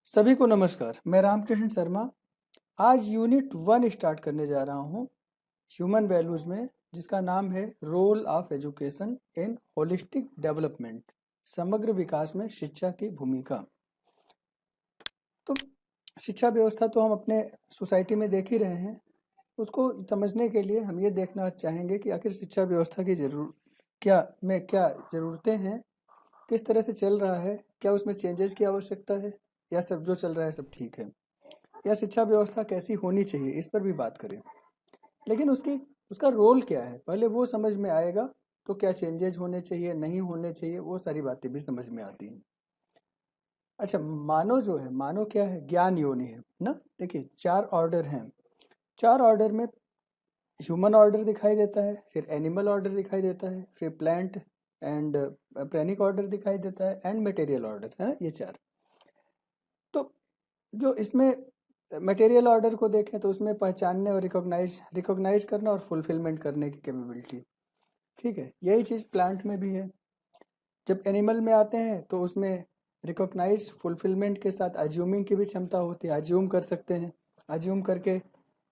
सभी को नमस्कार। मैं रामकृष्ण शर्मा आज यूनिट 1 स्टार्ट करने जा रहा हूँ ह्यूमन वैल्यूज में, जिसका नाम है role of education in holistic development, समग्र विकास में शिक्षा की भूमिका। तो शिक्षा व्यवस्था तो हम अपने सोसाइटी में देख ही रहे हैं। उसको समझने के लिए हम ये देखना चाहेंगे कि आखिर शिक्षा व्यवस्था की क्या ज़रूरतें हैं, किस तरह से चल रहा है, क्या उसमें चेंजेस की आवश्यकता है, या सब जो चल रहा है सब ठीक है, या शिक्षा व्यवस्था कैसी होनी चाहिए, इस पर भी बात करें। लेकिन उसका रोल क्या है, पहले वो समझ में आएगा तो क्या चेंजेज होने चाहिए, नहीं होने चाहिए, वो सारी बातें भी समझ में आती हैं। अच्छा, मानव जो है, मानव क्या है, ज्ञान योनि है ना। देखिए 4 ऑर्डर हैं। 4 ऑर्डर में ह्यूमन ऑर्डर दिखाई देता है, फिर एनिमल ऑर्डर दिखाई देता है, फिर प्लांट एंड प्रेनिक ऑर्डर दिखाई देता है, एंड मटेरियल ऑर्डर है ना, ये 4। तो जो इसमें मटेरियल ऑर्डर को देखें तो उसमें पहचानने और रिकॉग्नाइज करना और फुलफिलमेंट करने की कैपेबिलिटी, ठीक है। यही चीज़ प्लांट में भी है। जब एनिमल में आते हैं तो उसमें रिकॉग्नाइज फुलफिलमेंट के साथ अज्यूमिंग की भी क्षमता होती है। अज्यूम कर सकते हैं, अज्यूम करके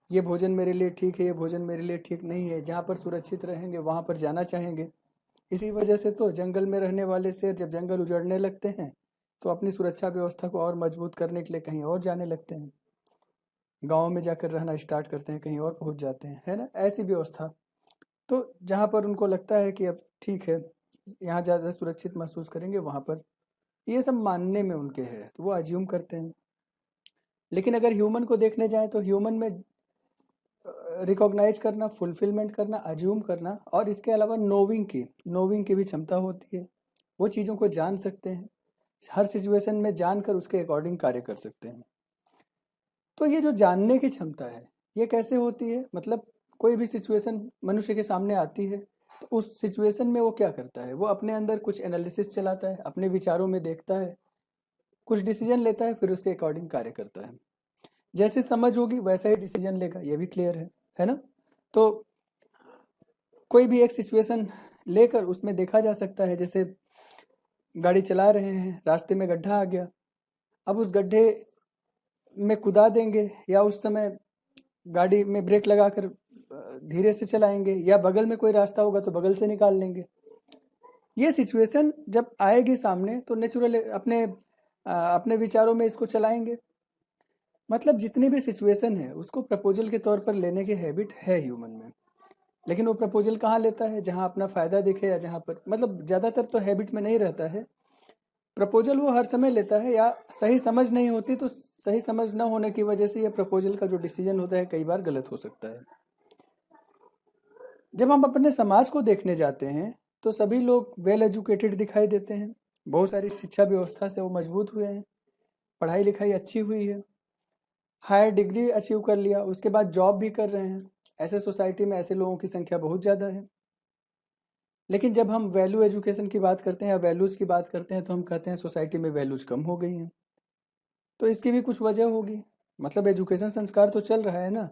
ये भोजन मेरे लिए ठीक है, ये भोजन मेरे लिए ठीक नहीं है, जहाँ पर सुरक्षित रहेंगे वहाँ पर जाना चाहेंगे। इसी वजह से तो जंगल में रहने वाले शेर जब जंगल उजड़ने लगते हैं तो अपनी सुरक्षा व्यवस्था को और मजबूत करने के लिए कहीं और जाने लगते हैं, गाँव में जाकर रहना स्टार्ट करते हैं, कहीं और पहुंच जाते हैं, है ना, ऐसी व्यवस्था। तो जहाँ पर उनको लगता है कि अब ठीक है, यहाँ ज़्यादा सुरक्षित महसूस करेंगे, वहाँ पर ये सब मानने में उनके है, तो वो अज्यूम करते हैं। लेकिन अगर ह्यूमन को देखने जाएं तो ह्यूमन में रिकॉग्नाइज करना, फुलफिलमेंट करना, अज्यूम करना और इसके अलावा नोविंग की भी क्षमता होती है। वो चीज़ों को जान सकते हैं, हर सिचुएशन में जानकर उसके अकॉर्डिंग कार्य कर सकते हैं। तो ये जो जानने की क्षमता है, ये कैसे होती है, मतलब कोई भी सिचुएशन मनुष्य के सामने आती है तो उस सिचुएशन में वो क्या करता है, वो अपने अंदर कुछ एनालिसिस चलाता है, अपने विचारों में देखता है, कुछ डिसीजन लेता है, फिर उसके अकॉर्डिंग कार्य करता है। जैसी समझ होगी वैसा ही डिसीजन लेगा, ये भी क्लियर है ना। तो कोई भी एक सिचुएशन लेकर उसमें देखा जा सकता है, जैसे गाड़ी चला रहे हैं, रास्ते में गड्ढा आ गया, अब उस गड्ढे में कुदा देंगे या उस समय गाड़ी में ब्रेक लगाकर धीरे से चलाएंगे, या बगल में कोई रास्ता होगा तो बगल से निकाल लेंगे। ये सिचुएशन जब आएगी सामने तो नेचुरल अपने विचारों में इसको चलाएंगे। मतलब जितनी भी सिचुएशन है उसको प्रपोजल के तौर पर लेने की हैबिट है ह्यूमन में। लेकिन वो प्रपोजल कहाँ लेता है, जहाँ अपना फायदा दिखे, या जहाँ पर, मतलब ज़्यादातर तो हैबिट में नहीं रहता है प्रपोजल, वो हर समय लेता है, या सही समझ नहीं होती तो सही समझ न होने की वजह से ये प्रपोजल का जो डिसीजन होता है कई बार गलत हो सकता है। जब हम अपने समाज को देखने जाते हैं तो सभी लोग वेल एजुकेटेड दिखाई देते हैं, बहुत सारी शिक्षा व्यवस्था से वो मजबूत हुए हैं, पढ़ाई लिखाई अच्छी हुई है, हायर डिग्री अचीव कर लिया, उसके बाद जॉब भी कर रहे हैं। ऐसे सोसाइटी में ऐसे लोगों की संख्या बहुत ज़्यादा है। लेकिन जब हम वैल्यू एजुकेशन की बात करते हैं या वैल्यूज़ की बात करते हैं तो हम कहते हैं सोसाइटी में वैल्यूज़ कम हो गई हैं। तो इसकी भी कुछ वजह होगी, मतलब एजुकेशन संस्कार तो चल रहा है ना,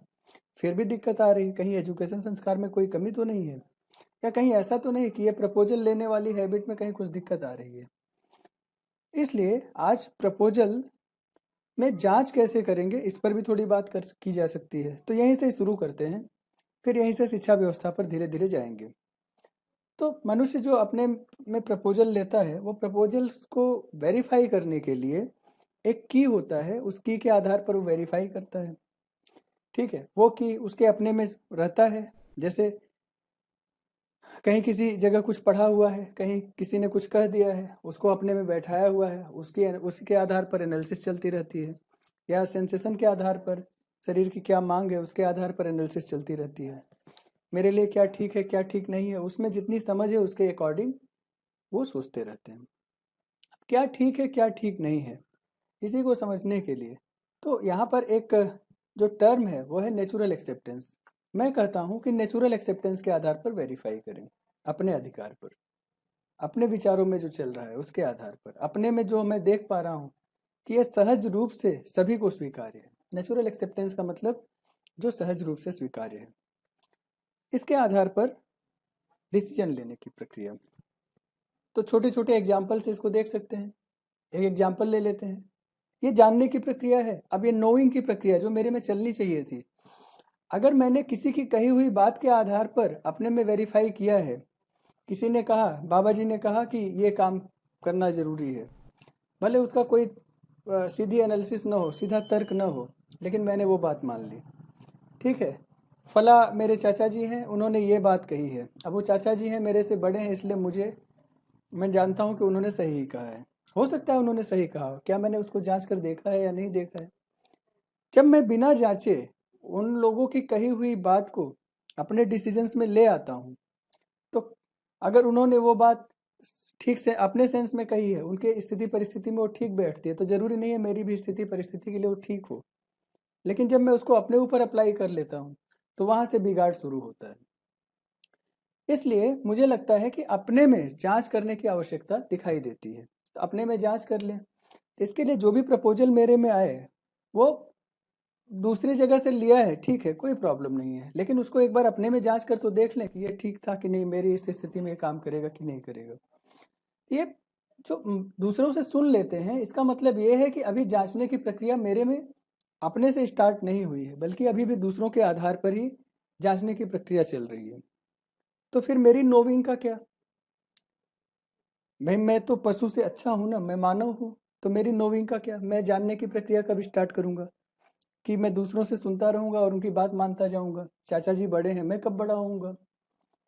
फिर भी दिक्कत आ रही है। कहीं एजुकेशन संस्कार में कोई कमी तो नहीं है, या कहीं ऐसा तो नहीं कि ये प्रपोजल लेने वाली हैबिट में कहीं कुछ दिक्कत आ रही है। इसलिए आज प्रपोजल में जांच कैसे करेंगे, इस पर भी थोड़ी बात की जा सकती है। तो यहीं से शुरू करते हैं, फिर यहीं से शिक्षा व्यवस्था पर धीरे धीरे जाएंगे। तो मनुष्य जो अपने में प्रपोजल लेता है, वो प्रपोजल्स को वेरीफाई करने के लिए एक की होता है, उस की के आधार पर वो वेरीफाई करता है, ठीक है। वो की उसके अपने में रहता है, जैसे कहीं किसी जगह कुछ पढ़ा हुआ है, कहीं किसी ने कुछ कह दिया है, उसको अपने में बैठाया हुआ है, उसके आधार पर एनालिसिस चलती रहती है, या सेंसेशन के आधार पर, शरीर की क्या मांग है उसके आधार पर एनालिसिस चलती रहती है। मेरे लिए क्या ठीक है, क्या ठीक नहीं है, उसमें जितनी समझ है उसके अकॉर्डिंग वो सोचते रहते हैं। क्या ठीक है, क्या ठीक नहीं है, इसी को समझने के लिए तो यहाँ पर एक जो टर्म है वो है नेचुरल एक्सेप्टेंस। मैं कहता हूँ कि नेचुरल एक्सेप्टेंस के आधार पर वेरीफाई करें, अपने अधिकार पर, अपने विचारों में जो चल रहा है उसके आधार पर, अपने में जो मैं देख पा रहा हूँ कि यह सहज रूप से सभी को स्वीकार्य है। नेचुरल एक्सेप्टेंस का मतलब जो सहज रूप से स्वीकार्य है, इसके आधार पर डिसीजन लेने की प्रक्रिया। तो छोटे छोटे एग्जाम्पल से इसको देख सकते हैं। एक एग्जाम्पल ले लेते हैं, ये जानने की प्रक्रिया है। अब ये नोइंग की प्रक्रिया जो मेरे में चलनी चाहिए थी, अगर मैंने किसी की कही हुई बात के आधार पर अपने में वेरीफाई किया है, किसी ने कहा, बाबा जी ने कहा कि ये काम करना जरूरी है, भले उसका कोई सीधी एनालिसिस ना हो, सीधा तर्क ना हो, लेकिन मैंने वो बात मान ली। ठीक है, फला मेरे चाचा जी हैं, उन्होंने ये बात कही है। अब वो चाचा जी हैं, मेरे से बड़े हैं, इसलिए मैं जानता हूँ कि उन्होंने सही ही कहा है। हो सकता है उन्होंने सही कहा हो, क्या मैंने उसको जांच कर देखा है या नहीं देखा है? जब मैं बिना जांचे उन लोगों की कही हुई बात को अपने डिसीजंस में ले आता हूँ, तो अगर उन्होंने वो बात ठीक से अपने सेंस में कही है, उनके स्थिति परिस्थिति में वो ठीक बैठती है, तो जरूरी नहीं है मेरी भी स्थिति परिस्थिति के लिए वो ठीक हो। लेकिन जब मैं उसको अपने ऊपर अप्लाई कर लेता हूँ, तो वहां से बिगाड़ शुरू होता है। इसलिए मुझे लगता है कि अपने में जांच करने की आवश्यकता दिखाई देती है, तो अपने में जांच कर लें। इसके लिए जो भी प्रपोजल मेरे में आए, वो दूसरी जगह से लिया है, ठीक है, कोई प्रॉब्लम नहीं है, लेकिन उसको एक बार अपने में जांच कर तो देख लें कि ये ठीक था कि नहीं, मेरी इस स्थिति में काम करेगा कि नहीं करेगा। ये जो दूसरों से सुन लेते हैं, इसका मतलब ये है कि अभी जांचने की प्रक्रिया मेरे में अपने से स्टार्ट नहीं हुई है, बल्कि अभी भी दूसरों के आधार पर ही जांचने की प्रक्रिया चल रही है। तो फिर मेरी नोविंग का क्या? भाई मैं तो पशु से अच्छा हूं ना, मैं मानव हूं, तो मेरी नोविंग का क्या? मैं जानने की प्रक्रिया कब स्टार्ट करूंगा? कि मैं दूसरों से सुनता रहूंगा और उनकी बात मानता जाऊंगा? चाचा जी बड़े हैं, मैं कब बड़ा होऊंगा?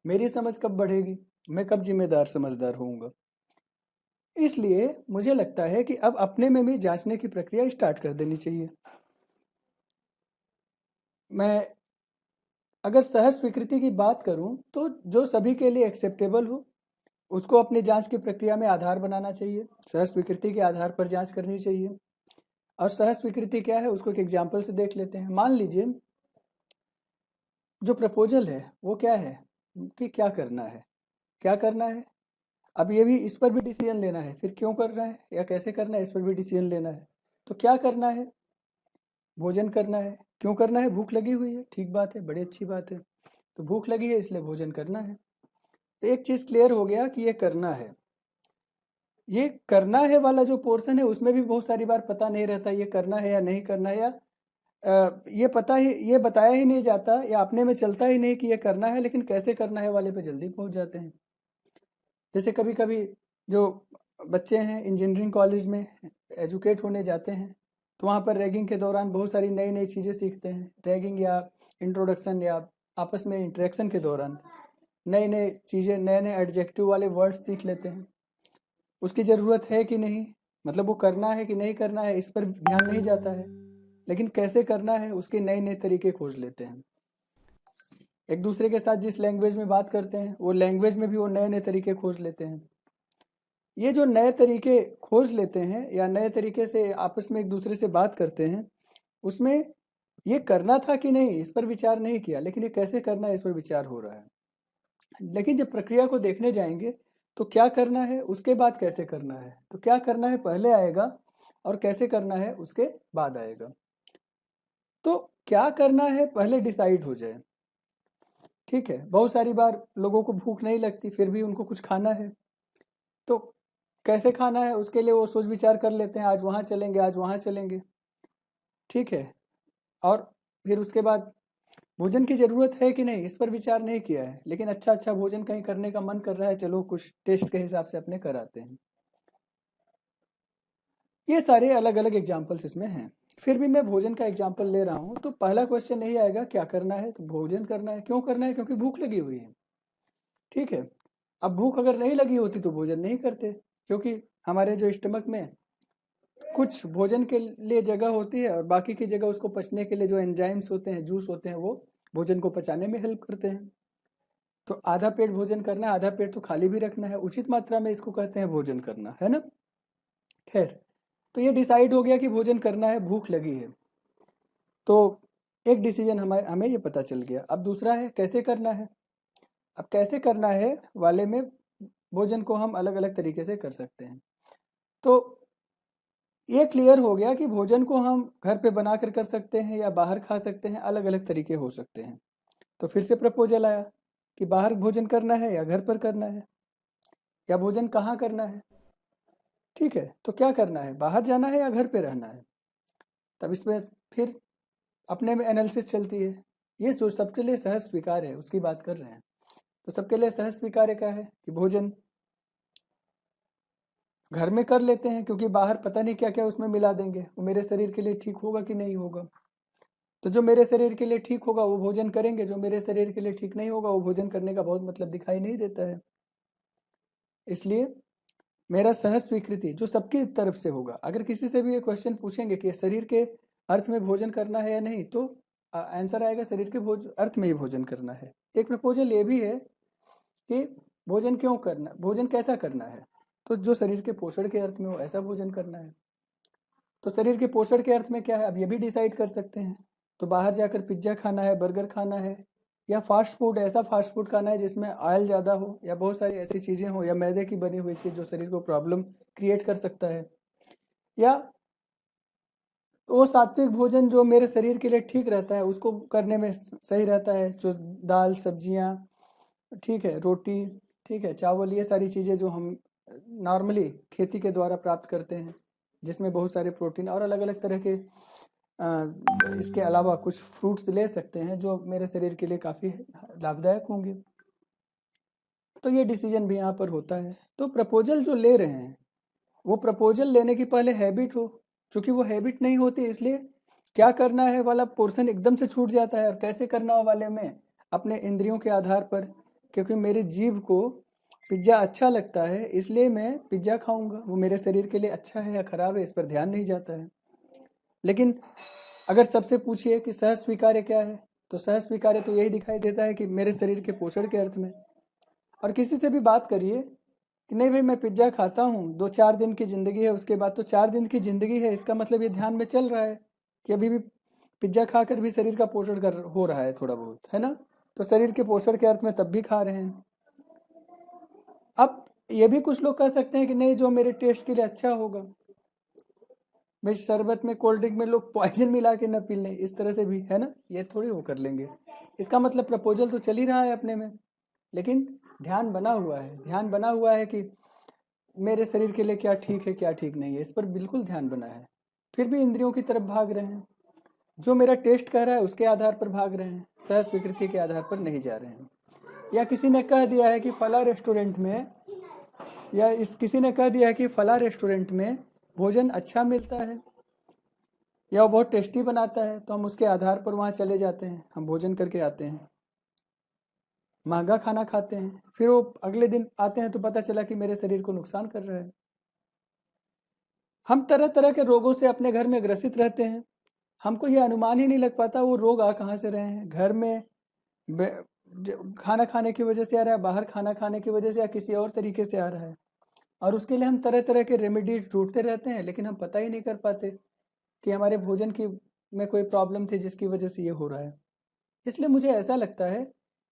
मेरी समझ कब बढ़ेगी? मैं कब जिम्मेदार समझदार होऊंगा? इसलिए मुझे लगता है कि अब अपने में भी जांचने की प्रक्रिया स्टार्ट कर देनी चाहिए। मैं अगर सहज स्वीकृति की बात करूं, तो जो सभी के लिए एक्सेप्टेबल हो, उसको अपनी जांच की प्रक्रिया में आधार बनाना चाहिए। सहज स्वीकृति के आधार पर जांच करनी चाहिए। और सहज स्वीकृति क्या है, उसको एक एग्जाम्पल से देख लेते हैं। मान लीजिए जो प्रपोजल है वो क्या है, कि क्या करना है, क्या करना है। अब ये भी, इस पर भी डिसीजन लेना है, फिर क्यों करना है या कैसे करना है, इस पर भी डिसीजन लेना है। तो क्या करना है? भोजन करना है। क्यों करना है? भूख लगी हुई है, ठीक बात है, बड़ी अच्छी बात है। तो भूख लगी है इसलिए भोजन करना है। तो एक चीज क्लियर हो गया कि ये करना है। ये करना है वाला जो पोर्शन है, उसमें भी बहुत सारी बार पता नहीं रहता ये करना है या नहीं करना है, या ये पता ही, ये बताया ही नहीं जाता, या अपने में चलता ही नहीं कि ये करना है, लेकिन कैसे करना है वाले पे जल्दी पहुंच जाते हैं। जैसे कभी कभी जो बच्चे हैं इंजीनियरिंग कॉलेज में एजुकेट होने जाते हैं, तो वहाँ पर रैगिंग के दौरान बहुत सारी नई नई चीज़ें सीखते हैं। रैगिंग या इंट्रोडक्शन या आपस में इंटरेक्शन के दौरान नई नई चीज़ें, नए नए एडजेक्टिव वाले वर्ड्स सीख लेते हैं। उसकी ज़रूरत है कि नहीं, मतलब वो करना है कि नहीं करना है, इस पर ध्यान नहीं जाता है, लेकिन कैसे करना है उसके नए नए तरीके खोज लेते हैं। एक दूसरे के साथ जिस लैंग्वेज में बात करते हैं, वो लैंग्वेज में भी वो नए नए तरीके खोज लेते हैं। ये जो नए तरीके खोज लेते हैं या नए तरीके से आपस में एक दूसरे से बात करते हैं, उसमें ये करना था कि नहीं इस पर विचार नहीं किया, लेकिन ये कैसे करना है इस पर विचार हो रहा है। लेकिन जब प्रक्रिया को देखने जाएंगे, तो क्या करना है उसके बाद कैसे करना है, तो क्या करना है पहले आएगा और कैसे करना है उसके बाद आएगा। तो क्या करना है पहले डिसाइड हो जाए। ठीक है, बहुत सारी बार लोगों को भूख नहीं लगती, फिर भी उनको कुछ खाना है, तो कैसे खाना है उसके लिए वो सोच विचार कर लेते हैं, आज वहाँ चलेंगे, आज वहाँ चलेंगे। ठीक है, और फिर उसके बाद भोजन की ज़रूरत है कि नहीं इस पर विचार नहीं किया है, लेकिन अच्छा अच्छा भोजन कहीं करने का मन कर रहा है, चलो कुछ टेस्ट के हिसाब से अपने कराते हैं। ये सारे अलग अलग एग्जाम्पल्स इसमें हैं। फिर भी मैं भोजन का एग्जाम्पल ले रहा हूँ, तो पहला क्वेश्चन यही आएगा, क्या करना है? तो भोजन करना है। क्यों करना है? क्योंकि भूख लगी हुई है। ठीक है, अब भूख अगर नहीं लगी होती तो भोजन नहीं करते, क्योंकि हमारे जो स्टमक में कुछ भोजन के लिए जगह होती है और बाकी की जगह उसको पचने के लिए जो एंजाइम्स होते हैं, जूस होते हैं, वो भोजन को पचाने में हेल्प करते हैं। तो आधा पेट भोजन करना है, आधा पेट तो खाली भी रखना है, उचित मात्रा में इसको कहते हैं भोजन करना, है ना। खैर, तो ये डिसाइड हो गया कि भोजन करना है, भूख लगी है, तो एक डिसीजन हमें हमें ये पता चल गया। अब दूसरा है कैसे करना है। अब कैसे करना है वाले में भोजन को हम अलग अलग तरीके से कर सकते हैं। तो ये क्लियर हो गया कि भोजन को हम घर पे बना कर सकते हैं या बाहर खा सकते हैं, अलग अलग तरीके हो सकते हैं। तो फिर से प्रपोजल आया कि बाहर भोजन करना है या घर पर करना है, या भोजन कहाँ करना है। ठीक है, तो क्या करना है, बाहर जाना है या घर पे रहना है? तब इसमें फिर अपने में एनालिसिस चलती है। ये जो सबके लिए सहज स्वीकार है उसकी बात कर रहे हैं। तो सबके लिए सहज स्वीकार्य क्या है कि भोजन घर में कर लेते हैं, क्योंकि बाहर पता नहीं क्या क्या उसमें मिला देंगे, वो मेरे शरीर के लिए ठीक होगा कि नहीं होगा। तो जो मेरे शरीर के लिए ठीक होगा वो भोजन करेंगे, जो मेरे शरीर के लिए ठीक नहीं होगा वो भोजन करने का बहुत मतलब दिखाई नहीं देता है। इसलिए मेरा सहज स्वीकृति जो सबकी तरफ से होगा। अगर किसी से भी ये क्वेश्चन पूछेंगे कि शरीर के अर्थ में भोजन करना है या नहीं, तो आंसर आएगा शरीर के अर्थ में ही भोजन करना है। एक प्रपोजल ये भी है कि भोजन क्यों करना, भोजन कैसा करना है, तो जो शरीर के पोषण के अर्थ में हो ऐसा भोजन करना है। तो शरीर के पोषण के अर्थ में क्या है, अब ये भी डिसाइड कर सकते हैं। तो बाहर जाकर पिज्ज़ा खाना है, बर्गर खाना है, या फास्ट फूड, ऐसा फास्ट फूड खाना है जिसमें ऑयल ज़्यादा हो या बहुत सारी ऐसी चीज़ें हो, या मैदे की बनी हुई चीज़ जो शरीर को प्रॉब्लम क्रिएट कर सकता है, या वो सात्विक भोजन जो मेरे शरीर के लिए ठीक रहता है उसको करने में सही रहता है, जो दाल सब्जियाँ, ठीक है, रोटी, ठीक है, चावल, ये सारी चीज़ें जो हम नॉर्मली खेती के द्वारा प्राप्त करते हैं, जिसमें बहुत सारे प्रोटीन और अलग अलग तरह के इसके अलावा कुछ फ्रूट्स ले सकते हैं जो मेरे शरीर के लिए काफ़ी लाभदायक होंगे। तो ये डिसीजन भी यहाँ पर होता है। तो प्रपोजल जो ले रहे हैं वो प्रपोजल लेने की पहले हैबिट हो, क्योंकि वो हैबिट नहीं होती इसलिए क्या करना है वाला पोर्शन एकदम से छूट जाता है, और कैसे करना वाले में अपने इंद्रियों के आधार पर, क्योंकि मेरी जीभ को पिज्ज़ा अच्छा लगता है इसलिए मैं पिज्ज़ा खाऊंगा, वो मेरे शरीर के लिए अच्छा है या खराब है इस पर ध्यान नहीं जाता है। लेकिन अगर सबसे पूछिए कि सहज स्वीकार्य क्या है, तो सहज स्वीकार्य तो यही दिखाई देता है कि मेरे शरीर के पोषण के अर्थ में। और किसी से भी बात करिए कि नहीं भाई मैं पिज्ज़ा खाता हूँ, 2-4 दिन की ज़िंदगी है उसके बाद, तो 4 दिन की ज़िंदगी है इसका मतलब ये ध्यान में चल रहा है कि अभी भी पिज्ज़ा खाकर भी शरीर का पोषण कर हो रहा है थोड़ा बहुत, है ना। तो शरीर के पोषण के अर्थ में तब भी खा रहे हैं। अब ये भी कुछ लोग कह सकते हैं कि नहीं जो मेरे टेस्ट के लिए अच्छा होगा, भाई शरबत में कोल्ड ड्रिंक में लोग पॉइजन मिला के न पी लें, इस तरह से भी है ना, ये थोड़ी वो कर लेंगे। इसका मतलब प्रपोजल तो चल ही रहा है अपने में, लेकिन ध्यान बना हुआ है, ध्यान बना हुआ है कि मेरे शरीर के लिए क्या ठीक है क्या ठीक नहीं है, इस पर बिल्कुल ध्यान बना है। फिर भी इंद्रियों की तरफ भाग रहे हैं, जो मेरा टेस्ट कह रहा है उसके आधार पर भाग रहे हैं, सहज स्वीकृति के आधार पर नहीं जा रहे हैं। या किसी ने कह दिया है कि फला रेस्टोरेंट में, या किसी ने कह दिया है कि फला रेस्टोरेंट में भोजन अच्छा मिलता है या वो बहुत टेस्टी बनाता है, तो हम उसके आधार पर वहाँ चले जाते हैं, हम भोजन करके आते हैं, महंगा खाना खाते हैं, फिर वो अगले दिन आते हैं तो पता चला कि मेरे शरीर को नुकसान कर रहा है। हम तरह तरह के रोगों से अपने घर में ग्रसित रहते हैं, हमको ये अनुमान ही नहीं लग पाता वो रोग आ कहाँ से रहे हैं। घर में खाना खाने की वजह से आ रहा है, बाहर खाना खाने की वजह से, या किसी और तरीके से आ रहा है, और उसके लिए हम तरह तरह के रेमेडीज ढूंढते रहते हैं, लेकिन हम पता ही नहीं कर पाते कि हमारे भोजन की में कोई प्रॉब्लम थी जिसकी वजह से ये हो रहा है। इसलिए मुझे ऐसा लगता है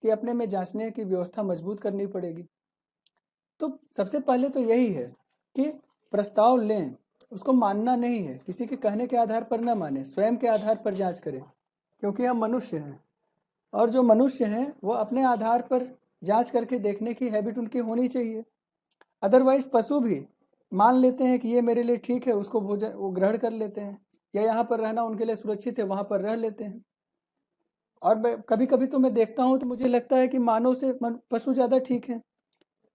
कि अपने में जांचने की व्यवस्था मजबूत करनी पड़ेगी। तो सबसे पहले तो यही है कि प्रस्ताव लें, उसको मानना नहीं है, किसी के कहने के आधार पर ना माने, स्वयं के आधार पर जांच करें, क्योंकि हम मनुष्य हैं, और जो मनुष्य हैं वो अपने आधार पर जांच करके देखने की हैबिट उनकी होनी चाहिए। अदरवाइज पशु भी मान लेते हैं कि ये मेरे लिए ठीक है, उसको भोजन वो ग्रहण कर लेते हैं, या यहाँ पर रहना उनके लिए सुरक्षित है वहाँ पर रह लेते हैं। और कभी कभी तो मैं देखता हूँ तो मुझे लगता है कि मानव से पशु ज़्यादा ठीक है,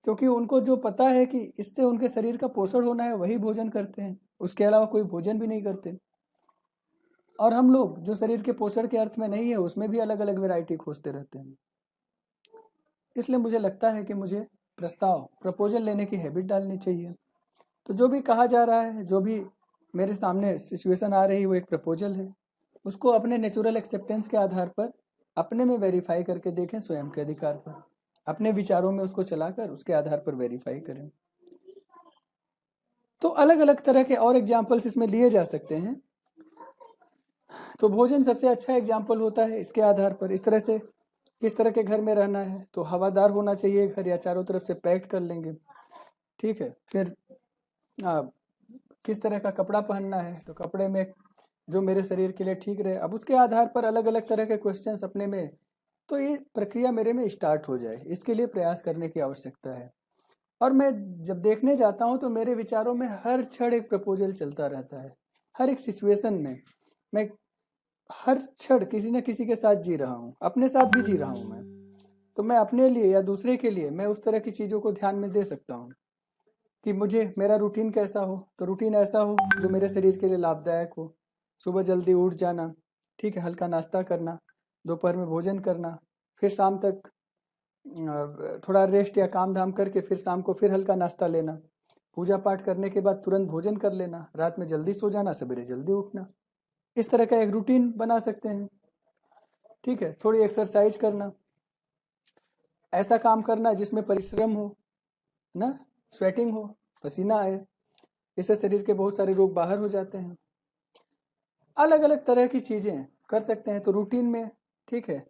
क्योंकि उनको जो पता है कि इससे उनके शरीर का पोषण होना है वही भोजन करते हैं, उसके अलावा कोई भोजन भी नहीं करते। और हम लोग जो शरीर के पोषण के अर्थ में नहीं है उसमें भी अलग अलग वैरायटी खोजते रहते हैं। इसलिए मुझे लगता है कि मुझे प्रपोजल लेने की हैबिट डालनी चाहिए। तो जो भी कहा जा रहा है, जो भी मेरे सामने सिचुएशन आ रही है वो एक प्रपोजल है, उसको अपने नेचुरल एक्सेप्टेंस के आधार पर अपने में वेरीफाई करके देखें, स्वयं के अधिकार पर अपने विचारों में उसको चलाकर उसके आधार पर वेरीफाई करें। तो अलग अलग तरह के और एग्जाम्पल्स इसमें लिए जा सकते हैं। तो भोजन सबसे अच्छा एग्जाम्पल होता है इसके आधार पर। इस तरह से किस तरह के घर में रहना है, तो हवादार होना चाहिए घर, या चारों तरफ से पैक्ड कर लेंगे, ठीक है। फिर किस तरह का कपड़ा पहनना है, तो कपड़े में जो मेरे शरीर के लिए ठीक रहे। अब उसके आधार पर अलग अलग तरह के क्वेश्चंस अपने में, तो ये प्रक्रिया मेरे में स्टार्ट हो जाए, इसके लिए प्रयास करने की आवश्यकता है। और मैं जब देखने जाता हूँ तो मेरे विचारों में हर क्षण एक प्रपोजल चलता रहता है। हर एक सिचुएशन में मैं हर क्षण किसी न किसी के साथ जी रहा हूँ, अपने साथ भी जी रहा हूँ मैं। तो मैं अपने लिए या दूसरे के लिए मैं उस तरह की चीज़ों को ध्यान में दे सकता हूँ कि मुझे मेरा रूटीन कैसा हो, तो रूटीन ऐसा हो जो मेरे शरीर के लिए लाभदायक हो। सुबह जल्दी उठ जाना, ठीक है, हल्का नाश्ता करना, दोपहर में भोजन करना, फिर शाम तक थोड़ा रेस्ट या काम धाम करके फिर शाम को फिर हल्का नाश्ता लेना, पूजा पाठ करने के बाद तुरंत भोजन कर लेना, रात में जल्दी सो जाना, सवेरे जल्दी उठना। इस तरह का एक रूटीन बना सकते हैं। ठीक है, थोड़ी एक्सरसाइज करना, ऐसा काम करना जिसमें परिश्रम हो ना, स्वेटिंग हो, पसीना आए, इससे शरीर के बहुत सारे रोग बाहर हो जाते हैं। अलग अलग तरह की चीज़ें कर सकते हैं तो रूटीन में, ठीक है।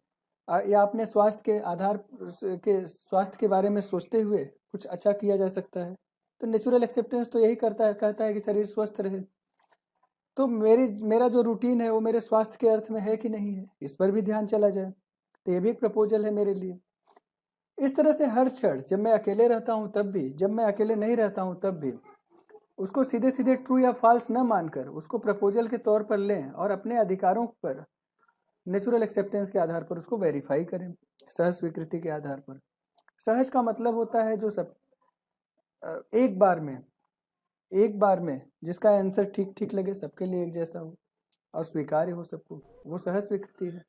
या अपने स्वास्थ्य के आधार के स्वास्थ्य के बारे में सोचते हुए कुछ अच्छा किया जा सकता है। तो नेचुरल एक्सेप्टेंस तो यही करता है, कहता है कि शरीर स्वस्थ रहे। तो मेरा जो रूटीन है वो मेरे स्वास्थ्य के अर्थ में है कि नहीं है, इस पर भी ध्यान चला जाए, तो ये भी एक प्रपोजल है मेरे लिए। इस तरह से हर क्षण, जब मैं अकेले रहता हूँ तब भी, जब मैं अकेले नहीं रहता हूँ तब भी, उसको सीधे सीधे ट्रू या फॉल्स न मानकर उसको प्रपोजल के तौर पर लें और अपने अधिकारों पर नेचुरल एक्सेप्टेंस के आधार पर उसको वेरीफाई करें, सहज स्वीकृति के आधार पर। सहज का मतलब होता है जो सब एक बार में जिसका आंसर ठीक ठीक लगे, सबके लिए एक जैसा हो और स्वीकार्य हो सबको, वो सहज स्वीकृति है।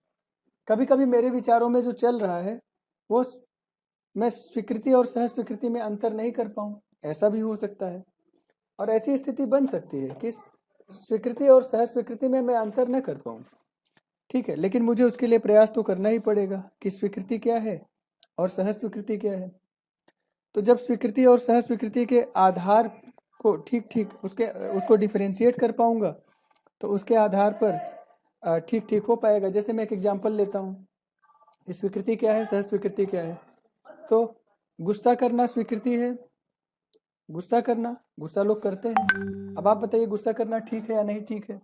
कभी कभी मेरे विचारों में जो चल रहा है वो मैं स्वीकृति और सहज स्वीकृति में अंतर नहीं कर पाऊँ, ऐसा भी हो सकता है। और ऐसी स्थिति बन सकती है कि स्वीकृति और सहज स्वीकृति में मैं अंतर न कर पाऊँ, ठीक है, लेकिन मुझे उसके लिए प्रयास तो करना ही पड़ेगा कि स्वीकृति क्या है और सहज स्वीकृति क्या है। तो जब स्वीकृति और सहज स्वीकृति के आधार को ठीक ठीक उसको डिफरेंशिएट कर पाऊंगा तो उसके आधार पर ठीक ठीक हो पाएगा। जैसे मैं एक एग्जांपल लेता हूँ, स्वीकृति क्या है, सहज स्वीकृति क्या है। तो गुस्सा करना स्वीकृति है, गुस्सा लोग करते हैं। अब आप बताइए गुस्सा करना ठीक है या नहीं ठीक है,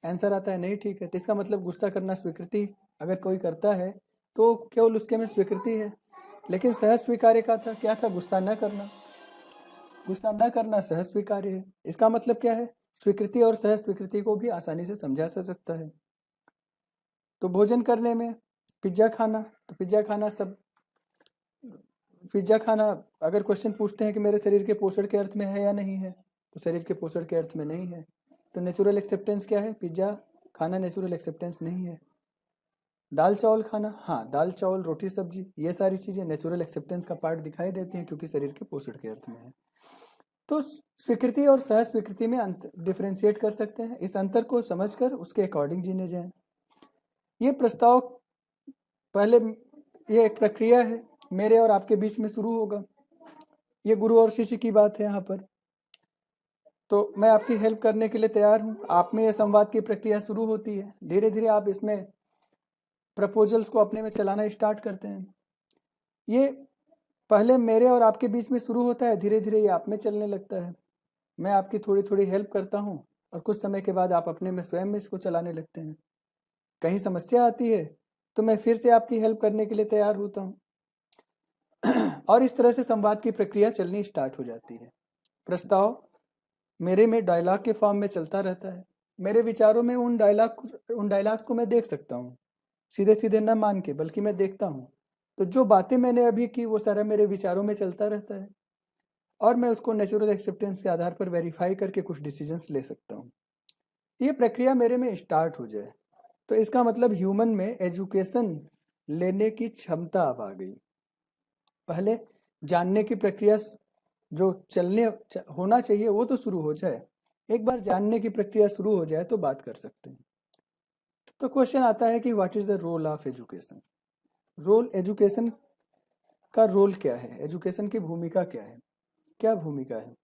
आंसर आता है नहीं ठीक है। तो इसका मतलब गुस्सा करना स्वीकृति अगर कोई करता है तो केवल उसके में स्वीकृति है। लेकिन सहज स्वीकार्य का था, क्या था, गुस्सा न करना सहज स्वीकार्य है। इसका मतलब क्या है, स्वीकृति और सहज स्वीकृति को भी आसानी से समझा जा सकता है। तो भोजन करने में पिज्जा खाना, तो पिज्जा खाना अगर क्वेश्चन पूछते हैं कि मेरे शरीर के पोषण के अर्थ में है या नहीं है, तो शरीर के पोषण के अर्थ में नहीं है। तो नेचुरल एक्सेप्टेंस क्या है, पिज्जा खाना नेचुरल एक्सेप्टेंस नहीं है। दाल चावल खाना, हाँ, दाल चावल रोटी सब्जी, ये सारी चीज़ें नेचुरल एक्सेप्टेंस का पार्ट दिखाई देती हैं क्योंकि शरीर के पोषण के अर्थ में है। तो स्वीकृति और सहज स्वीकृति में डिफ्रेंशिएट कर सकते हैं। इस अंतर को समझकर उसके अकॉर्डिंग जीने जाएं। ये प्रस्ताव पहले, ये एक प्रक्रिया है, मेरे और आपके बीच में शुरू होगा। ये गुरु और शिष्य की बात है यहाँ पर। तो मैं आपकी हेल्प करने के लिए तैयार हूँ। आप में ये संवाद की प्रक्रिया शुरू होती है, धीरे धीरे आप इसमें प्रपोजल्स को अपने में चलाना स्टार्ट करते हैं। ये पहले मेरे और आपके बीच में शुरू होता है, धीरे धीरे ये आप में चलने लगता है। मैं आपकी थोड़ी थोड़ी हेल्प करता हूँ और कुछ समय के बाद आप अपने में स्वयं में इसको चलाने लगते हैं। कहीं समस्या आती है तो मैं फिर से आपकी हेल्प करने के लिए तैयार होता हूँ और इस तरह से संवाद की प्रक्रिया चलनी स्टार्ट हो जाती है। प्रस्ताव मेरे में डायलॉग के फॉर्म में चलता रहता है। मेरे विचारों में उन डायलॉग्स को मैं देख सकता हूँ, सीधे सीधे न मान के, बल्कि मैं देखता हूँ। तो जो बातें मैंने अभी की वो सारा मेरे विचारों में चलता रहता है और मैं उसको नेचुरल एक्सेप्टेंस के आधार पर वेरीफाई करके कुछ डिसीजंस ले सकता हूँ। ये प्रक्रिया मेरे में स्टार्ट हो जाए तो इसका मतलब ह्यूमन में एजुकेशन लेने की क्षमता अब आ गई। पहले जानने की प्रक्रिया जो होना चाहिए वो तो शुरू हो जाए। एक बार जानने की प्रक्रिया शुरू हो जाए तो बात कर सकते हैं। तो क्वेश्चन आता है कि what is the role of education. Education का रोल क्या है, एजुकेशन की भूमिका क्या है, क्या भूमिका है।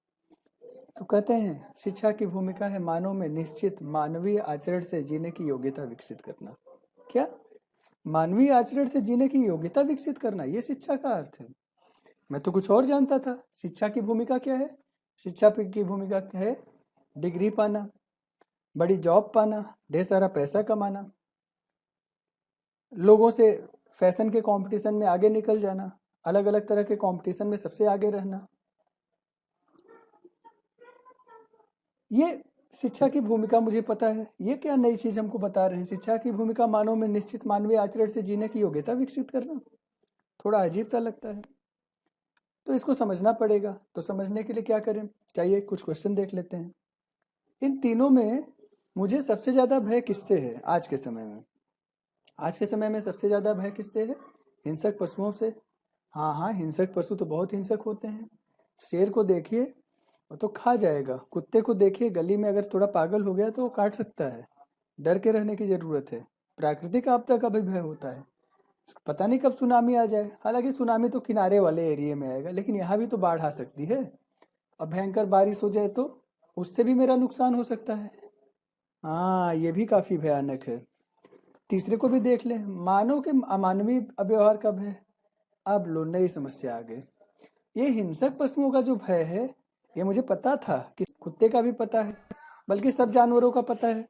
तो कहते हैं शिक्षा की भूमिका है मानव में निश्चित मानवीय आचरण से जीने की योग्यता विकसित करना। क्या, मानवीय आचरण से जीने की योग्यता विकसित करना, ये शिक्षा का अर्थ है। मैं तो कुछ और जानता था। शिक्षा की भूमिका क्या है, शिक्षा की भूमिका है डिग्री पाना, बड़ी जॉब पाना, ढेर सारा पैसा कमाना, लोगों से फैशन के कंपटीशन में आगे निकल जाना, अलग अलग तरह के कंपटीशन में सबसे आगे रहना, ये शिक्षा की भूमिका मुझे पता है। ये क्या नई चीज हमको बता रहे हैं? शिक्षा की भूमिका मानव में निश्चित मानवीय आचरण से जीने की योग्यता विकसित करना। थोड़ा अजीब सा लगता है, तो इसको समझना पड़ेगा। तो समझने के लिए क्या करें? चाहिए कुछ क्वेश्चन देख लेते हैं। इन तीनों में मुझे सबसे ज्यादा भय किससे है आज के समय में? आज के समय में सबसे ज्यादा भय किससे है? हिंसक पशुओं से। हाँ हाँ, हिंसक पशु तो बहुत हिंसक होते हैं। शेर को देखिए, वो तो खा जाएगा। कुत्ते को देखिए, गली में अगर थोड़ा पागल हो गया तो वो काट सकता है। डर के रहने की जरूरत है। प्राकृतिक आपदा का भी भय होता है। पता नहीं कब सुनामी आ जाए। हालांकि सुनामी तो किनारे वाले एरिया में आएगा, लेकिन यहाँ भी तो बाढ़ आ सकती है। अब भयंकर बारिश हो जाए तो उससे भी मेरा नुकसान हो सकता है। हाँ, ये भी काफी भयानक है। तीसरे को भी देख लें, मानव के अमानवीय व्यवहार का भय। अब लो, नई समस्या आ गई। ये हिंसक पशुओं का जो भय है, ये मुझे पता था कि कुत्ते का भी पता है, बल्कि सब जानवरों का पता है।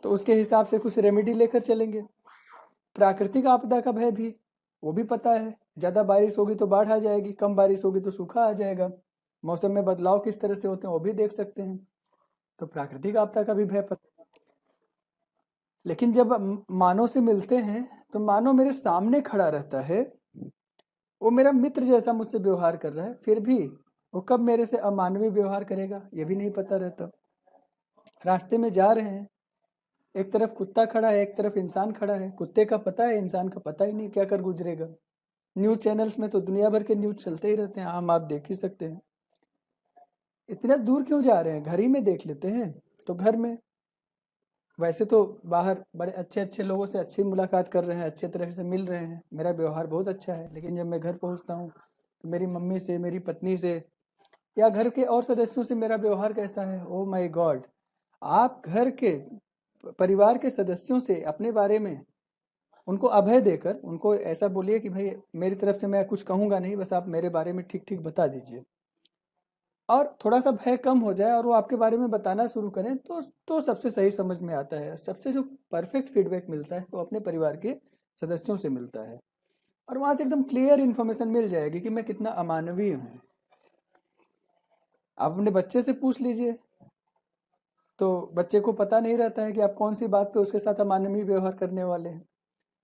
तो उसके हिसाब से कुछ रेमेडी लेकर चलेंगे। प्राकृतिक आपदा का भय भी, वो भी पता है। ज्यादा बारिश होगी तो बाढ़ आ जाएगी, कम बारिश होगी तो सूखा आ जाएगा। मौसम में बदलाव किस तरह से होते हैं वो भी देख सकते हैं। तो प्राकृतिक आपदा का भी भय पता। लेकिन जब मानव से मिलते हैं तो मानव मेरे सामने खड़ा रहता है, वो मेरा मित्र जैसा मुझसे व्यवहार कर रहा है, फिर भी वो कब मेरे से अमानवीय व्यवहार करेगा ये भी नहीं पता रहता। रास्ते में जा रहे हैं, एक तरफ कुत्ता खड़ा है, एक तरफ इंसान खड़ा है। कुत्ते का पता है, इंसान का पता ही नहीं, क्या कर गुजरेगा। न्यूज चैनल्स में तो दुनिया भर के न्यूज चलते ही रहते हैं, हम आप देख ही सकते हैं। इतना दूर क्यों जा रहे हैं? घर ही में देख लेते हैं। तो घर में वैसे तो बाहर बड़े अच्छे अच्छे लोगों से अच्छी मुलाकात कर रहे हैं, अच्छे तरह से मिल रहे हैं, मेरा व्यवहार बहुत अच्छा है। लेकिन जब मैं घर पहुंचता हूँ तो मेरी मम्मी से, मेरी पत्नी से या घर के और सदस्यों से मेरा व्यवहार कैसा है? Oh my God! आप घर के परिवार के सदस्यों से अपने बारे में उनको अभय देकर उनको ऐसा बोलिए कि भाई मेरी तरफ से मैं कुछ कहूंगा नहीं, बस आप मेरे बारे में ठीक ठीक बता दीजिए। और थोड़ा सा भय कम हो जाए और वो आपके बारे में बताना शुरू करें तो सबसे सही समझ में आता है। सबसे जो परफेक्ट फीडबैक मिलता है वो अपने परिवार के सदस्यों से मिलता है, और वहां से एकदम क्लियर इन्फॉर्मेशन मिल जाएगी कि मैं कितना अमानवीय हूँ। आप अपने बच्चे से पूछ लीजिए, तो बच्चे को पता नहीं रहता है कि आप कौन सी बात पे उसके साथ अमानवीय व्यवहार करने वाले हैं।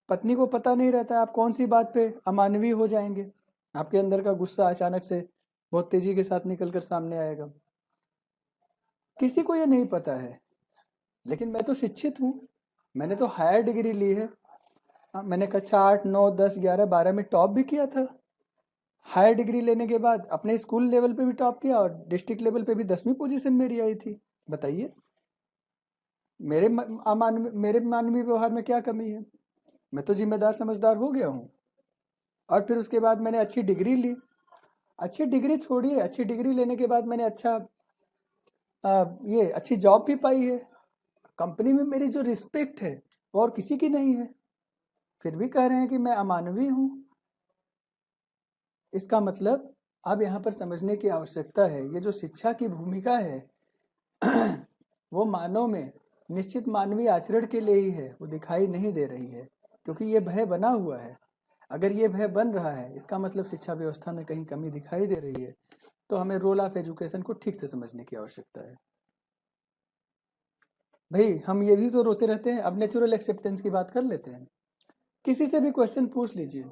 पत्नी को पता नहीं रहता है आप कौन सी बात पे अमानवीय हो जाएंगे। आपके अंदर का गुस्सा अचानक से बहुत तेजी के साथ निकल कर सामने आएगा। किसी को ये नहीं पता है। लेकिन मैं तो शिक्षित हूँ, मैंने तो हायर डिग्री ली है। मैंने कक्षा 8, 9, 10, 11, 12 में टॉप भी किया था। हायर डिग्री लेने के बाद अपने स्कूल लेवल पे भी टॉप किया और डिस्ट्रिक्ट लेवल पे भी 10वीं पोजीशन मेरी आई थी। बताइए, मेरे मानवीय व्यवहार में क्या कमी है? मैं तो जिम्मेदार समझदार हो गया हूँ। और फिर उसके बाद मैंने अच्छी डिग्री ली। अच्छी डिग्री छोड़िए, अच्छी डिग्री लेने के बाद मैंने ये अच्छी जॉब भी पाई है। कंपनी में मेरी जो रिस्पेक्ट है वो और किसी की नहीं है, फिर भी कह रहे हैं कि मैं अमानवीय हूँ। इसका मतलब अब यहाँ पर समझने की आवश्यकता है, ये जो शिक्षा की भूमिका है वो मानव में निश्चित मानवीय आचरण के लिए ही है, वो दिखाई नहीं दे रही है। क्योंकि ये भय बना हुआ है। अगर ये भय बन रहा है, इसका मतलब शिक्षा व्यवस्था में कहीं कमी दिखाई दे रही है। तो हमें रोल ऑफ एजुकेशन को ठीक से समझने की आवश्यकता है। भाई हम ये भी तो रोते रहते हैं। अब नेचुरल एक्सेप्टेंस की बात कर लेते हैं। किसी से भी क्वेश्चन पूछ लीजिए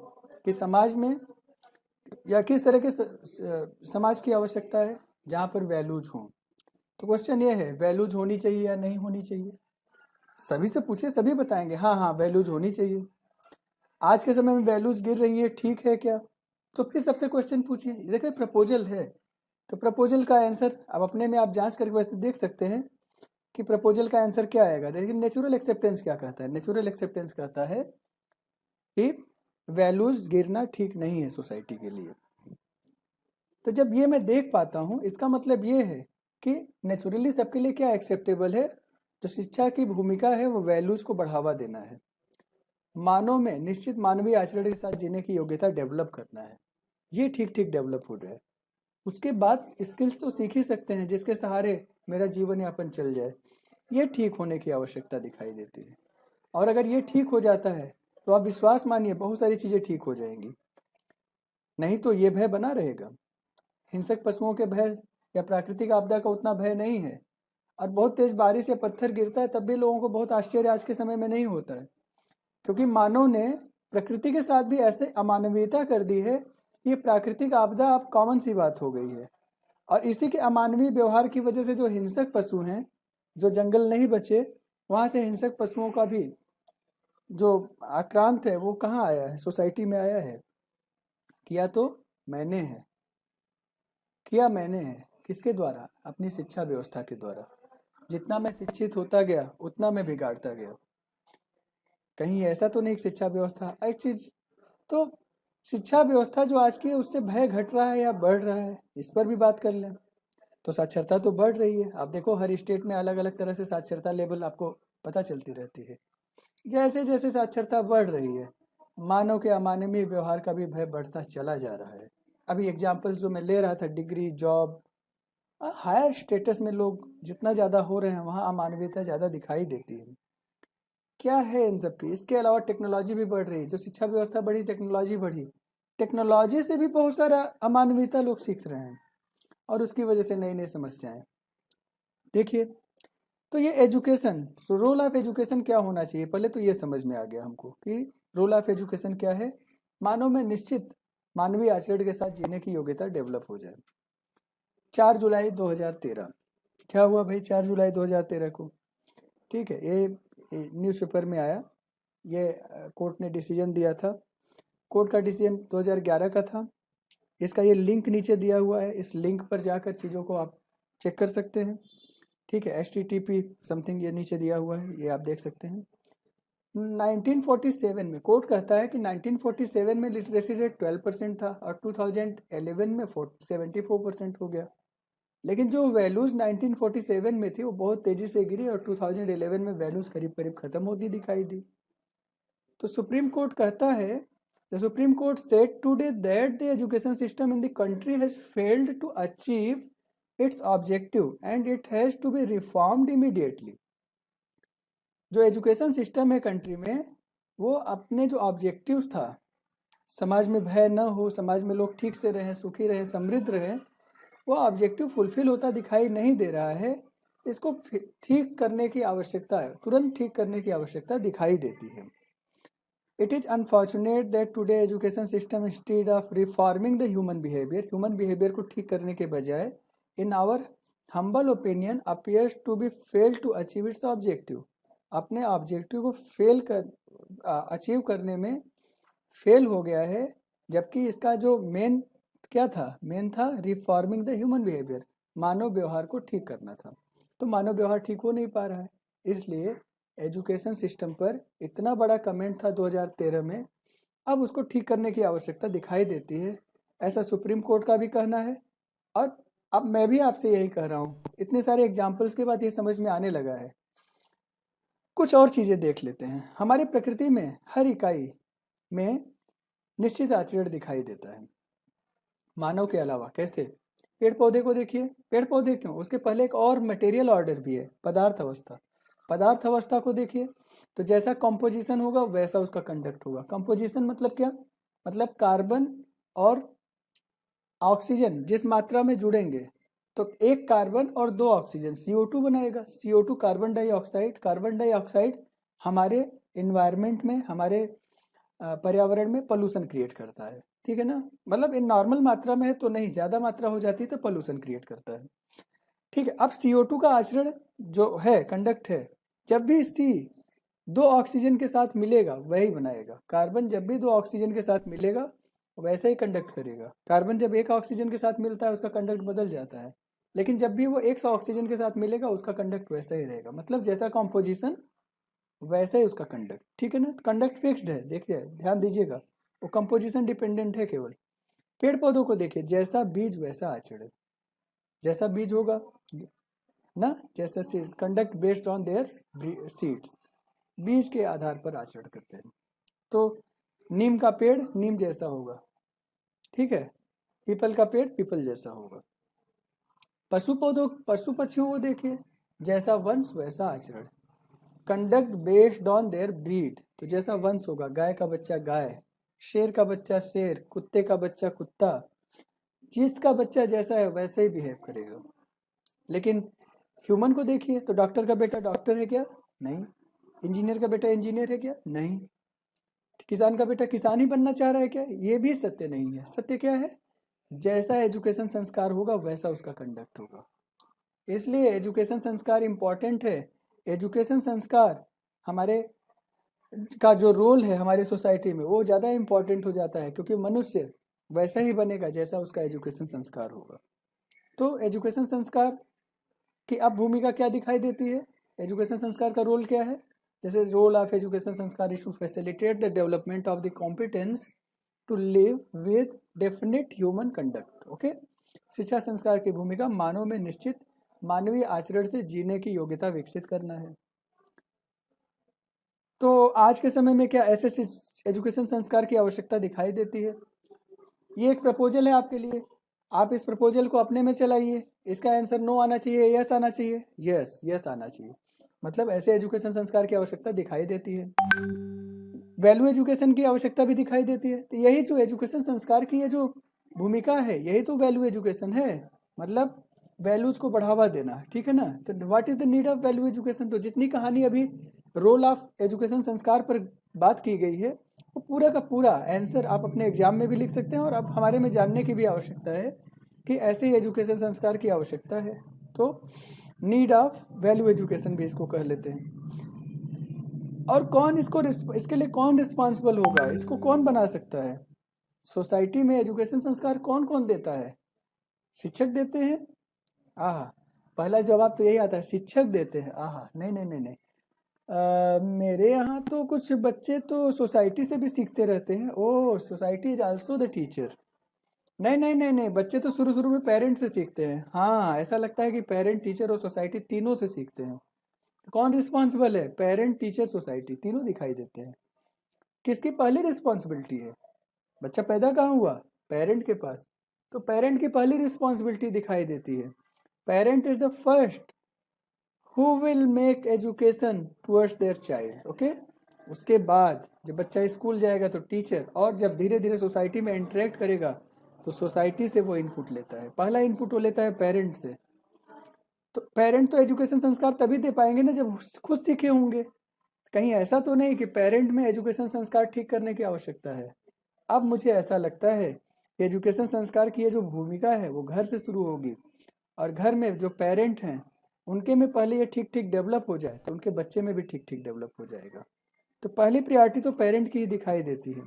कि समाज में या किस तरह के समाज की आवश्यकता है जहाँ पर वैल्यूज हों। तो क्वेश्चन ये है, वैल्यूज होनी चाहिए या नहीं होनी चाहिए? सभी से पूछिए, सभी बताएंगे हाँ हाँ वैल्यूज होनी चाहिए। आज के समय में वैल्यूज गिर रही है, ठीक है क्या? तो फिर सबसे क्वेश्चन पूछिए। देखिए प्रपोजल है, तो प्रपोजल का आंसर अब अपने में आप जांच करके वैसे देख सकते हैं कि प्रपोजल का आंसर क्या आएगा। लेकिन नेचुरल एक्सेप्टेंस क्या कहता है? नेचुरल एक्सेप्टेंस कहता है कि वैल्यूज गिरना ठीक नहीं है सोसाइटी के लिए। तो जब ये मैं देख पाता हूँ, इसका मतलब ये है कि नेचुरली सबके लिए क्या एक्सेप्टेबल है। जो शिक्षा की भूमिका है वो वैल्यूज को बढ़ावा देना है, मानव में निश्चित मानवीय आचरण के साथ जीने की योग्यता डेवलप करना है। ये ठीक ठीक डेवलप हो रहा है। उसके बाद स्किल्स तो सीख ही सकते हैं जिसके सहारे मेरा जीवन यापन चल जाए। ये ठीक होने की आवश्यकता दिखाई देती है। और अगर ये ठीक हो जाता है तो आप विश्वास मानिए बहुत सारी चीज़ें ठीक हो जाएंगी। नहीं तो ये भय बना रहेगा। हिंसक पशुओं के भय या प्राकृतिक आपदा का उतना भय नहीं है, और बहुत तेज बारिश या पत्थर गिरता है तब भी लोगों को बहुत आश्चर्य आज के समय में नहीं होता है, क्योंकि मानव ने प्रकृति के साथ भी ऐसे अमानवीयता कर दी है कि ये प्राकृतिक आपदा अब कॉमन सी बात हो गई है। और इसी के अमानवीय व्यवहार की वजह से जो हिंसक पशु हैं, जो जंगल नहीं बचे, वहां से हिंसक पशुओं का भी जो आक्रांत है वो कहाँ आया है, सोसाइटी में आया है। किया तो मैंने है, किया मैंने है, किसके द्वारा? अपनी शिक्षा व्यवस्था के द्वारा। जितना मैं शिक्षित होता गया उतना मैं बिगाड़ता गया। कहीं ऐसा तो नहीं कि शिक्षा व्यवस्था एक चीज, तो शिक्षा व्यवस्था जो आज की है उससे भय घट रहा है या बढ़ रहा है, इस पर भी बात कर लें। तो साक्षरता तो बढ़ रही है, आप देखो हर स्टेट में अलग अलग तरह से साक्षरता लेवल आपको पता चलती रहती है। जैसे जैसे साक्षरता बढ़ रही है, मानव के अमानवीय व्यवहार का भी भय बढ़ता चला जा रहा है। अभी एग्जाम्पल जो मैं ले रहा था, डिग्री, जॉब, हायर स्टेटस में लोग जितना ज़्यादा हो रहे हैं वहाँ अमानवीयता ज़्यादा दिखाई देती है। क्या है इन सब की? इसके अलावा टेक्नोलॉजी भी बढ़ रही है, जो शिक्षा व्यवस्था बढ़ी टेक्नोलॉजी बढ़ी, टेक्नोलॉजी से भी बहुत सारा अमानवीयता लोग सीख रहे हैं और उसकी वजह से नई नई समस्याएं। देखिए, तो ये एजुकेशन, तो रोल ऑफ एजुकेशन क्या होना चाहिए, पहले तो ये समझ में आ गया हमको कि रोल ऑफ एजुकेशन क्या है। मानव में निश्चित मानवीय आचरण के साथ जीने की योग्यता डेवलप हो जाए। 4 जुलाई 2013 क्या हुआ भाई? 4 जुलाई 2013 को, ठीक है, ये न्यूज़पेपर में आया, ये कोर्ट ने डिसीजन दिया था। कोर्ट का डिसीजन 2011 का था। इसका ये लिंक नीचे दिया हुआ है, इस लिंक पर जाकर चीज़ों को आप चेक कर सकते हैं, ठीक है। HTTP समथिंग ये नीचे दिया हुआ है, ये आप देख सकते हैं। 1947 में कोर्ट कहता है कि 1947 में लिटरेसी रेट 12% था और 2011 में 74% हो गया। लेकिन जो वैल्यूज 1947 में थी वो बहुत तेजी से गिरी और 2011 में वैल्यूज करीब करीब खत्म होती दिखाई दी। तो सुप्रीम कोर्ट कहता है, the supreme court said today that the education system in the country has failed to achieve its objective and it has to be reformed immediately. जो एजुकेशन सिस्टम है कंट्री में, वो अपने जो ऑब्जेक्टिव था, समाज में भय न हो, समाज में लोग ठीक से रहें, सुखी रहें, समृद्ध रहें, वो ऑब्जेक्टिव फुलफिल होता दिखाई नहीं दे रहा है। इसको ठीक करने की आवश्यकता है, तुरंत ठीक करने की आवश्यकता दिखाई देती है। It is unfortunate that today education system instead of reforming the human behaviour को ठीक करने के बजाय, in our humble opinion, appears to be fail to achieve its objective, अपने ऑब्जेक्टिव को अचीव करने में फेल हो गया है। जबकि इसका जो मेन क्या था? मेन था रिफॉर्मिंग द ह्यूमन बिहेवियर, मानव व्यवहार को ठीक करना था। तो मानव व्यवहार ठीक हो नहीं पा रहा है, इसलिए एजुकेशन सिस्टम पर इतना बड़ा कमेंट था 2013 में, अब उसको ठीक करने की आवश्यकता दिखाई देती है, ऐसा सुप्रीम कोर्ट का भी कहना है। और अब मैं भी आपसे यही कह रहा हूँ, इतने सारे एग्जाम्पल्स के बाद ये समझ में आने लगा है। कुछ और चीज़ें देख लेते हैं। हमारी प्रकृति में हर इकाई में निश्चित आचरण दिखाई देता है, मानव के अलावा। कैसे? पेड़ पौधे को देखिए, पेड़ पौधे क्यों, उसके पहले एक और मटेरियल ऑर्डर भी है, पदार्थ अवस्था। पदार्थ अवस्था को देखिए, तो जैसा कंपोजिशन होगा वैसा उसका कंडक्ट होगा। कंपोजिशन मतलब क्या? मतलब कार्बन और ऑक्सीजन जिस मात्रा में जुड़ेंगे तो एक कार्बन और 2 ऑक्सीजन CO2 बनाएगा। CO2 carbon dioxide, carbon dioxide हमारे इन्वायरमेंट में, हमारे पर्यावरण में पोल्यूशन क्रिएट करता है, ठीक है ना। मतलब इन नॉर्मल मात्रा में है तो नहीं, ज़्यादा मात्रा हो जाती है तो पोल्यूशन क्रिएट करता है, ठीक है। अब CO2 का आचरण जो है, कंडक्ट है, जब भी C 2 ऑक्सीजन के साथ मिलेगा वही बनाएगा। कार्बन जब भी 2 ऑक्सीजन के साथ मिलेगा वैसे ही कंडक्ट करेगा। कार्बन जब 1 ऑक्सीजन के साथ मिलता है उसका कंडक्ट बदल जाता है, लेकिन जब भी वो 100 ऑक्सीजन के साथ मिलेगा उसका कंडक्ट वैसा ही रहेगा। मतलब जैसा कॉम्पोजिशन वैसे ही उसका कंडक्ट, ठीक है ना। कंडक्ट फिक्स्ड है, देखिए ध्यान दीजिएगा, वो कंपोजिशन डिपेंडेंट है केवल। पेड़ पौधों को देखिए, जैसा बीज वैसा आचरण, जैसा बीज होगा ना, जैसा conduct based on their seeds, बीज के आधार पर आचरण करते हैं। तो नीम का पेड़ नीम जैसा होगा, ठीक है, पीपल का पेड़ पीपल जैसा होगा। पशु पक्षियों को देखिए, जैसा वंश वैसा आचरण, conduct based on their breed, तो जैसा वंश होगा, गाय का बच्चा गाय, शेर का बच्चा शेर, कुत्ते का बच्चा कुत्ता, जिसका बच्चा जैसा है वैसे ही बिहेव करेगा। लेकिन ह्यूमन को देखिए तो डॉक्टर का बेटा डॉक्टर है क्या? नहीं। इंजीनियर का बेटा इंजीनियर है क्या? नहीं। किसान का बेटा किसान ही बनना चाह रहा है क्या? ये भी सत्य नहीं है। सत्य क्या है? जैसा एजुकेशन संस्कार होगा वैसा उसका कंडक्ट होगा। इसलिए एजुकेशन संस्कार इम्पॉर्टेंट है। एजुकेशन संस्कार हमारे का जो रोल है हमारी सोसाइटी में वो ज़्यादा इम्पॉर्टेंट हो जाता है, क्योंकि मनुष्य वैसा ही बनेगा जैसा उसका एजुकेशन संस्कार होगा। तो एजुकेशन संस्कार की अब भूमिका क्या दिखाई देती है? एजुकेशन संस्कार का रोल क्या है? जैसे role of education sanskar is to facilitate the development of the competence to live with definite human conduct. Okay, शिक्षा संस्कार की भूमिका मानव में निश्चित मानवीय आचरण से जीने की योग्यता विकसित करना है। तो आज के समय में क्या ऐसे एजुकेशन संस्कार की आवश्यकता दिखाई देती है? ये एक प्रपोजल है आपके लिए, आप इस प्रपोजल को अपने में चलाइए। इसका आंसर नो आना चाहिए, यस आना चाहिए। यस, यस आना चाहिए। मतलब ऐसे एजुकेशन संस्कार की आवश्यकता दिखाई देती है। वैल्यू एजुकेशन की आवश्यकता भी दिखाई देती है। तो यही जो एजुकेशन संस्कार की ये जो भूमिका है यही तो वैल्यू एजुकेशन है, मतलब वैल्यूज को बढ़ावा देना। ठीक है ना? तो what is the need of value education? तो जितनी कहानी अभी रोल ऑफ एजुकेशन संस्कार पर बात की गई है वो पूरा का पूरा आंसर आप अपने एग्जाम में भी लिख सकते हैं, और अब हमारे में जानने की भी आवश्यकता है कि ऐसे ही एजुकेशन संस्कार की आवश्यकता है। तो नीड ऑफ वैल्यू एजुकेशन भी इसको कह लेते हैं। और कौन इसके लिए कौन रिस्पॉन्सिबल होगा? इसको कौन बना सकता है? सोसाइटी में एजुकेशन संस्कार कौन कौन देता है? शिक्षक देते हैं? आहा, पहला जवाब तो यही आता है, शिक्षक देते हैं। आहा, नहीं नहीं नहीं नहीं, मेरे यहाँ तो कुछ बच्चे तो सोसाइटी से भी सीखते रहते हैं। Oh, society is also the teacher. नहीं नहीं नहीं नहीं, बच्चे तो शुरू शुरू में पेरेंट्स से सीखते हैं। हाँ, ऐसा लगता है कि पेरेंट, टीचर और सोसाइटी तीनों से सीखते हैं। कौन रिस्पॉन्सिबल है? पेरेंट, टीचर, सोसाइटी, तीनों दिखाई देते हैं। किसकी पहली रिस्पॉन्सिबिलिटी है? बच्चा पैदा कहाँ हुआ? पेरेंट के पास। तो पेरेंट की पहली रिस्पॉन्सिबिलिटी दिखाई देती है। Parent is the first who will make education towards their child. Okay, उसके बाद जब बच्चा स्कूल जाएगा तो टीचर, और जब धीरे धीरे सोसाइटी में इंटरेक्ट करेगा तो सोसाइटी से वो इनपुट लेता है। पहला इनपुट वो लेता है पेरेंट से। तो पेरेंट तो एजुकेशन संस्कार तभी दे पाएंगे ना जब खुद सीखे होंगे। कहीं ऐसा तो नहीं कि पेरेंट में एजुकेशन संस्कार ठीक करने की आवश्यकता है। अब मुझे ऐसा लगता है कि एजुकेशन संस्कार की ये जो भूमिका है वो घर से शुरू होगी, और घर में जो पेरेंट हैं उनके में पहले ये ठीक ठीक डेवलप हो जाए तो उनके बच्चे में भी ठीक ठीक डेवलप हो जाएगा। तो पहली प्रायोरिटी तो पेरेंट की ही दिखाई देती है।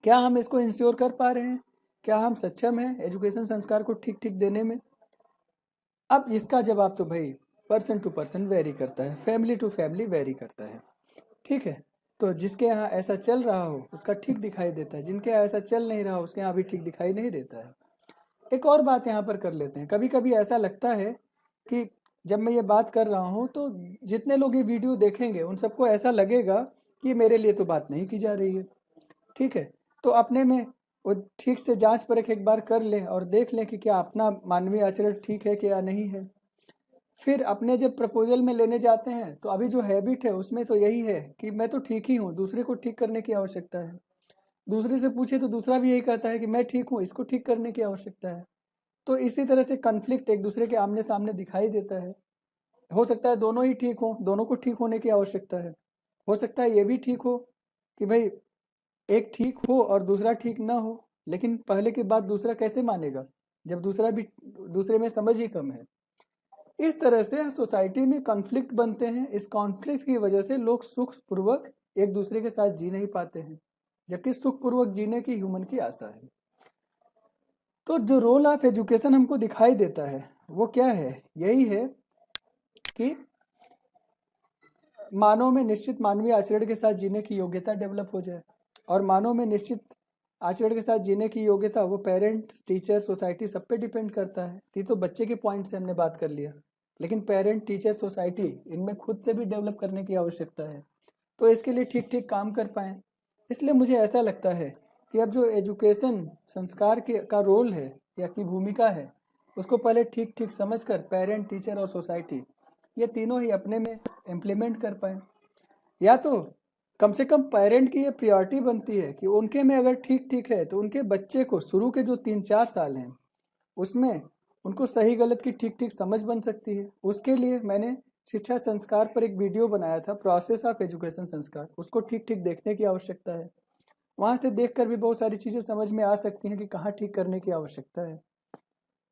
क्या हम इसको इंश्योर कर पा रहे हैं? क्या हम सक्षम हैं एजुकेशन संस्कार को ठीक ठीक देने में? अब इसका जवाब तो भाई पर्सन टू पर्सन वेरी करता है, फैमिली टू फैमिली वेरी करता है। ठीक है, तो जिसके यहाँ ऐसा चल रहा हो उसका ठीक दिखाई देता है, जिनके यहाँ ऐसा चल नहीं रहा उसके यहाँ भी ठीक दिखाई नहीं देता है। एक और बात यहाँ पर कर लेते हैं। कभी कभी ऐसा लगता है कि जब मैं ये बात कर रहा हूँ तो जितने लोग ये वीडियो देखेंगे उन सबको ऐसा लगेगा कि मेरे लिए तो बात नहीं की जा रही है। ठीक है, तो अपने में वो ठीक से जांच परख एक बार कर लें और देख लें कि क्या अपना मानवीय आचरण ठीक है कि या नहीं है। फिर अपने जब प्रपोजल में लेने जाते हैं तो अभी जो हैबिट है उसमें तो यही है कि मैं तो ठीक ही हूँ, दूसरे को ठीक करने की आवश्यकता है। दूसरे से पूछे तो दूसरा भी यही कहता है कि मैं ठीक हूँ, इसको ठीक करने की आवश्यकता है। तो इसी तरह से कन्फ्लिक्ट एक दूसरे के आमने सामने दिखाई देता है। हो सकता है दोनों ही ठीक हो, दोनों को ठीक होने की आवश्यकता है। हो सकता है ये भी ठीक हो कि भाई एक ठीक हो और दूसरा ठीक ना हो, लेकिन पहले की बात दूसरा कैसे मानेगा जब दूसरा भी, दूसरे में समझ ही कम है। इस तरह से सोसाइटी में कॉन्फ्लिक्ट बनते हैं। इस कॉन्फ्लिक्ट की वजह से लोग सुखपूर्वक एक दूसरे के साथ जी नहीं पाते हैं, जबकि सुखपूर्वक जीने की ह्यूमन की आशा है। तो जो रोल ऑफ एजुकेशन हमको दिखाई देता है वो क्या है? यही है कि मानव में निश्चित मानवीय आचरण के साथ जीने की योग्यता डेवलप हो जाए, और मानव में निश्चित आचरण के साथ जीने की योग्यता वो पेरेंट, टीचर, सोसाइटी सब पे डिपेंड करता है। ये तो बच्चे के पॉइंट से हमने बात कर लिया, लेकिन पेरेंट, टीचर, सोसाइटी इनमें खुद से भी डेवलप करने की आवश्यकता है, तो इसके लिए ठीक ठीक काम कर पाएँ। इसलिए मुझे ऐसा लगता है कि अब जो एजुकेशन संस्कार के का रोल है या की भूमिका है उसको पहले ठीक ठीक समझ कर पेरेंट, टीचर और सोसाइटी ये तीनों ही अपने में इम्प्लीमेंट कर पाए। या तो कम से कम पेरेंट की ये प्रायोरिटी बनती है कि उनके में अगर ठीक ठीक है तो उनके बच्चे को शुरू के जो 3-4 साल हैं उसमें उनको सही गलत की ठीक ठीक समझ बन सकती है। उसके लिए मैंने शिक्षा संस्कार पर एक वीडियो बनाया था, प्रोसेस ऑफ एजुकेशन संस्कार, उसको ठीक ठीक देखने की आवश्यकता है। वहाँ से देखकर भी बहुत सारी चीज़ें समझ में आ सकती हैं कि कहाँ ठीक करने की आवश्यकता है।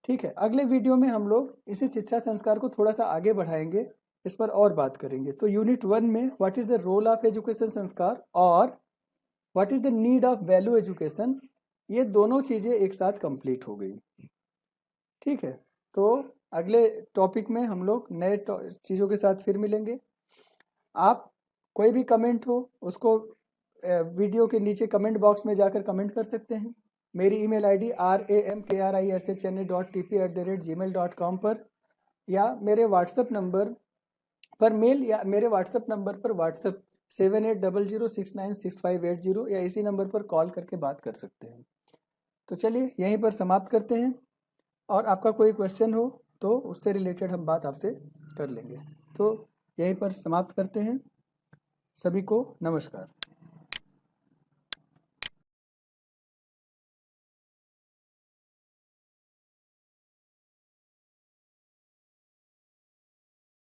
ठीक है, अगले वीडियो में हम लोग इसी शिक्षा संस्कार को थोड़ा सा आगे बढ़ाएंगे, इस पर और बात करेंगे। तो यूनिट 1 में what is the role of education sanskar और what is the need of value education, ये दोनों चीज़ें एक साथ कंप्लीट हो गई। ठीक है, तो अगले टॉपिक में हम लोग नए चीज़ों के साथ फिर मिलेंगे। आप कोई भी कमेंट हो उसको वीडियो के नीचे कमेंट बॉक्स में जाकर कमेंट कर सकते हैं। मेरी ईमेल आईडी ramkrishna@gmail.com पर, या मेरे व्हाट्सएप नंबर पर मेल, या मेरे व्हाट्सएप नंबर पर व्हाट्सएप 7800696580, या इसी नंबर पर कॉल करके बात कर सकते हैं। तो चलिए यहीं पर समाप्त करते हैं, और आपका कोई क्वेश्चन हो तो उससे रिलेटेड हम बात आपसे कर लेंगे। तो यहीं पर समाप्त करते हैं। सभी को नमस्कार।